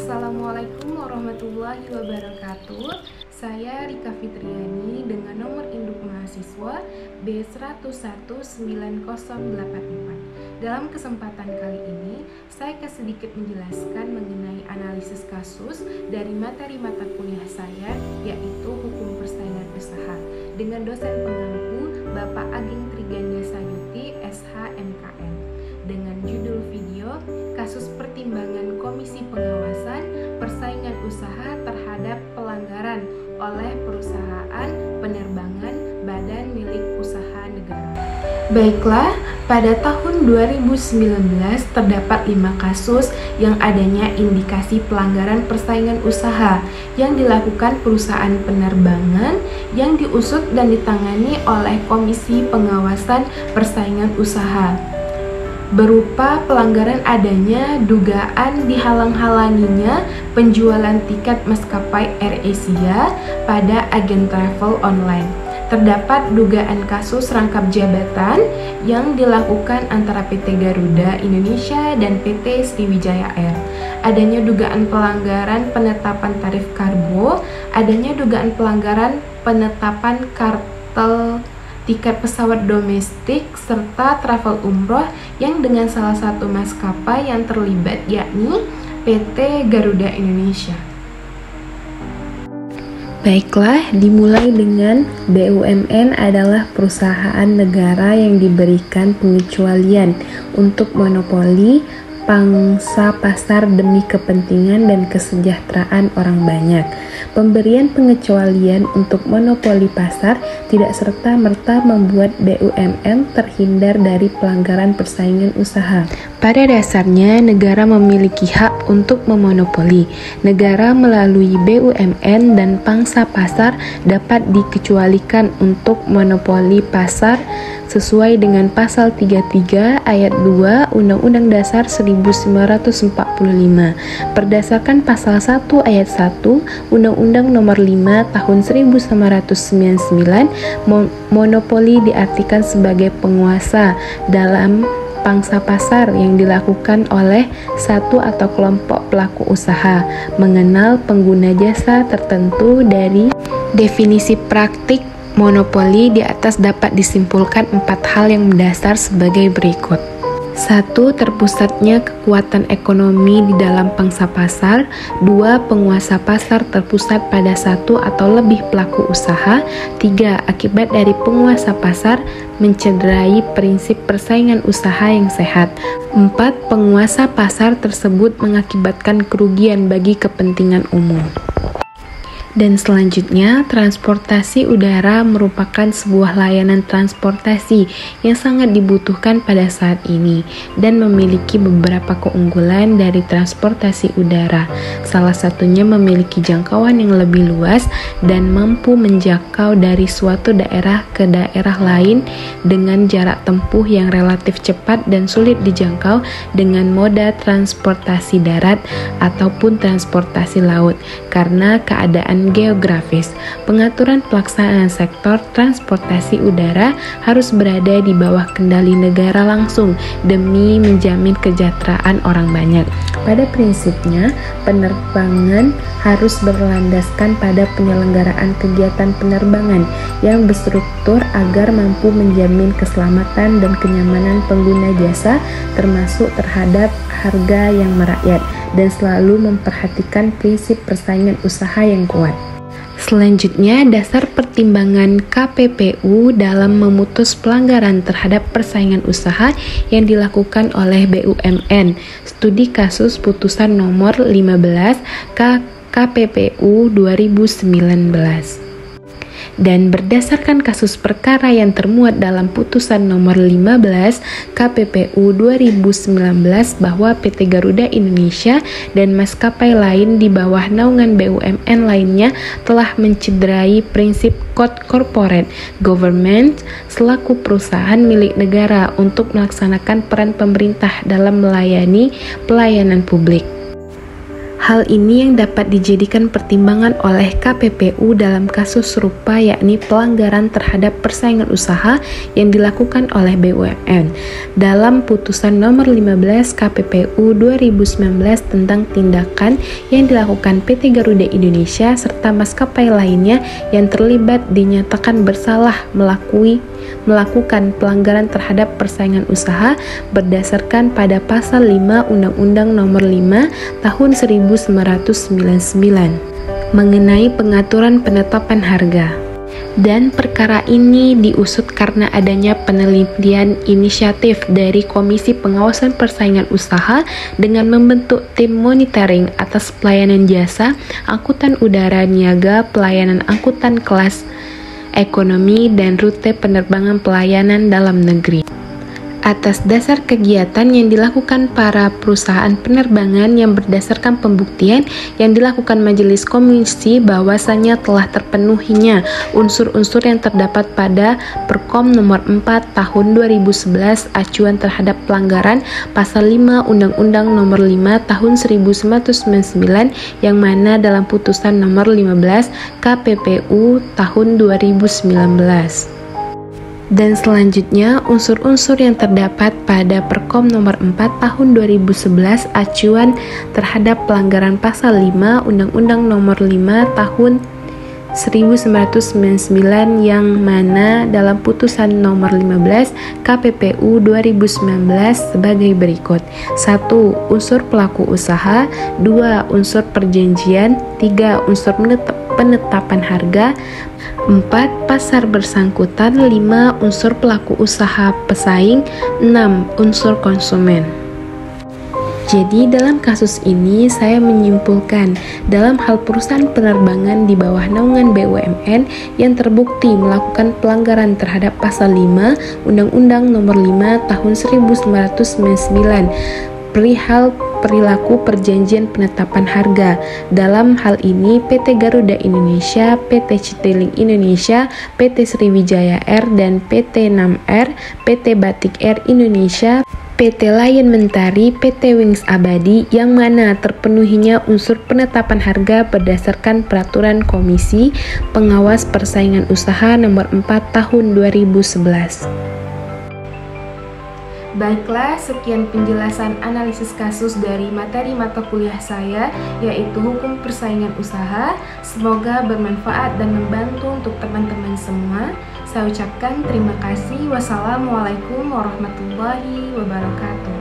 Assalamualaikum warahmatullahi wabarakatuh. Saya Rika Fitriani dengan nomor induk mahasiswa B101908. Dalam kesempatan kali ini, saya akan sedikit menjelaskan mengenai analisis kasus dari materi mata kuliah saya, yaitu Hukum Persaingan Usaha, dengan dosen pengampu Bapak Ageng Triganda Sayuti, SH MKN, dengan judul video Kasus Pertimbangan Komisi Pengawasan Persaingan Usaha terhadap pelanggaran oleh perusahaan penerbangan badan milik usaha negara. Baiklah, pada tahun 2019 terdapat 5 kasus yang adanya indikasi pelanggaran persaingan usaha yang dilakukan perusahaan penerbangan yang diusut dan ditangani oleh Komisi Pengawasan Persaingan Usaha. Berupa pelanggaran adanya dugaan dihalang-halanginya penjualan tiket maskapai AirAsia pada agen travel online. Terdapat dugaan kasus rangkap jabatan yang dilakukan antara PT Garuda Indonesia dan PT Sriwijaya Air. Adanya dugaan pelanggaran penetapan tarif kargo, adanya dugaan pelanggaran penetapan kartel tiket pesawat domestik, serta travel umroh yang dengan salah satu maskapai yang terlibat yakni PT Garuda Indonesia. Baiklah, dimulai dengan BUMN adalah perusahaan negara yang diberikan pengecualian untuk monopoli pangsa pasar demi kepentingan dan kesejahteraan orang banyak. Pemberian pengecualian untuk monopoli pasar tidak serta-merta membuat BUMN terhindar dari pelanggaran persaingan usaha. Pada dasarnya, negara memiliki hak untuk memonopoli. Negara melalui BUMN dan pangsa pasar dapat dikecualikan untuk monopoli pasar sesuai dengan pasal 33 ayat 2 Undang-Undang Dasar 1945. Berdasarkan pasal 1 ayat 1 Undang-Undang Nomor 5 Tahun 1999, monopoli diartikan sebagai penguasa dalam pangsa pasar yang dilakukan oleh satu atau kelompok pelaku usaha mengenal pengguna jasa tertentu. Dari definisi praktik monopoli di atas dapat disimpulkan 4 hal yang mendasar sebagai berikut. 1. Terpusatnya kekuatan ekonomi di dalam pangsa pasar. 2. Penguasa pasar terpusat pada satu atau lebih pelaku usaha. 3. Akibat dari penguasa pasar mencederai prinsip persaingan usaha yang sehat. 4. Penguasa pasar tersebut mengakibatkan kerugian bagi kepentingan umum. Dan selanjutnya, transportasi udara merupakan sebuah layanan transportasi yang sangat dibutuhkan pada saat ini dan memiliki beberapa keunggulan dari transportasi udara. Salah satunya memiliki jangkauan yang lebih luas dan mampu menjangkau dari suatu daerah ke daerah lain dengan jarak tempuh yang relatif cepat dan sulit dijangkau dengan moda transportasi darat ataupun transportasi laut karena keadaan geografis. Pengaturan pelaksanaan sektor transportasi udara harus berada di bawah kendali negara langsung demi menjamin kesejahteraan orang banyak. Pada prinsipnya, penerbangan harus berlandaskan pada penyelenggaraan kegiatan penerbangan yang berstruktur agar mampu menjamin keselamatan dan kenyamanan pengguna jasa, termasuk terhadap harga yang merakyat, dan selalu memperhatikan prinsip persaingan usaha yang kuat. Selanjutnya, dasar pertimbangan KPPU dalam memutus pelanggaran terhadap persaingan usaha yang dilakukan oleh BUMN. Studi kasus putusan nomor 15 KPPU 2019. Dan berdasarkan kasus perkara yang termuat dalam putusan nomor 15 KPPU 2019 bahwa PT Garuda Indonesia dan maskapai lain di bawah naungan BUMN lainnya telah mencederai prinsip corporate government selaku perusahaan milik negara untuk melaksanakan peran pemerintah dalam melayani pelayanan publik. Hal ini yang dapat dijadikan pertimbangan oleh KPPU dalam kasus serupa, yakni pelanggaran terhadap persaingan usaha yang dilakukan oleh BUMN. Dalam putusan nomor 15 KPPU 2019 tentang tindakan yang dilakukan PT Garuda Indonesia serta maskapai lainnya yang terlibat dinyatakan bersalah melakukan pelanggaran terhadap persaingan usaha berdasarkan pada pasal 5 Undang-Undang Nomor 5 Tahun 1999 mengenai pengaturan penetapan harga. Dan perkara ini diusut karena adanya penelitian inisiatif dari Komisi Pengawasan Persaingan Usaha dengan membentuk tim monitoring atas pelayanan jasa angkutan udara niaga, pelayanan angkutan kelas ekonomi, dan rute penerbangan pelayanan dalam negeri. Atas dasar kegiatan yang dilakukan para perusahaan penerbangan yang berdasarkan pembuktian yang dilakukan Majelis Komisi bahwasanya telah terpenuhinya unsur-unsur yang terdapat pada Perkom nomor 4 tahun 2011 acuan terhadap pelanggaran pasal 5 Undang-Undang nomor 5 tahun 1999 yang mana dalam putusan nomor 15 KPPU tahun 2019. Dan selanjutnya, unsur-unsur yang terdapat pada Perkom nomor 4 tahun 2011 acuan terhadap pelanggaran pasal 5 Undang-Undang nomor 5 tahun 1999 yang mana dalam putusan nomor 15 KPPU 2019 sebagai berikut. 1. Unsur pelaku usaha. 2. Unsur perjanjian. 3. Unsur penetapan harga. 4. Pasar bersangkutan. 5. Unsur pelaku usaha pesaing. 6. Unsur konsumen. Jadi dalam kasus ini saya menyimpulkan dalam hal perusahaan penerbangan di bawah naungan BUMN yang terbukti melakukan pelanggaran terhadap pasal 5 Undang-Undang nomor 5 tahun 1999 perihal perilaku perjanjian penetapan harga. Dalam hal ini PT Garuda Indonesia, PT Citylink Indonesia, PT Sriwijaya Air dan PT Nam Air, PT Batik Air Indonesia, PT Lion Mentari, PT Wings Abadi yang mana terpenuhinya unsur penetapan harga berdasarkan peraturan Komisi Pengawas Persaingan Usaha nomor 4 tahun 2011. Baiklah, sekian penjelasan analisis kasus dari materi mata kuliah saya, yaitu Hukum Persaingan Usaha. Semoga bermanfaat dan membantu untuk teman-teman semua. Saya ucapkan terima kasih. Wassalamualaikum warahmatullahi wabarakatuh.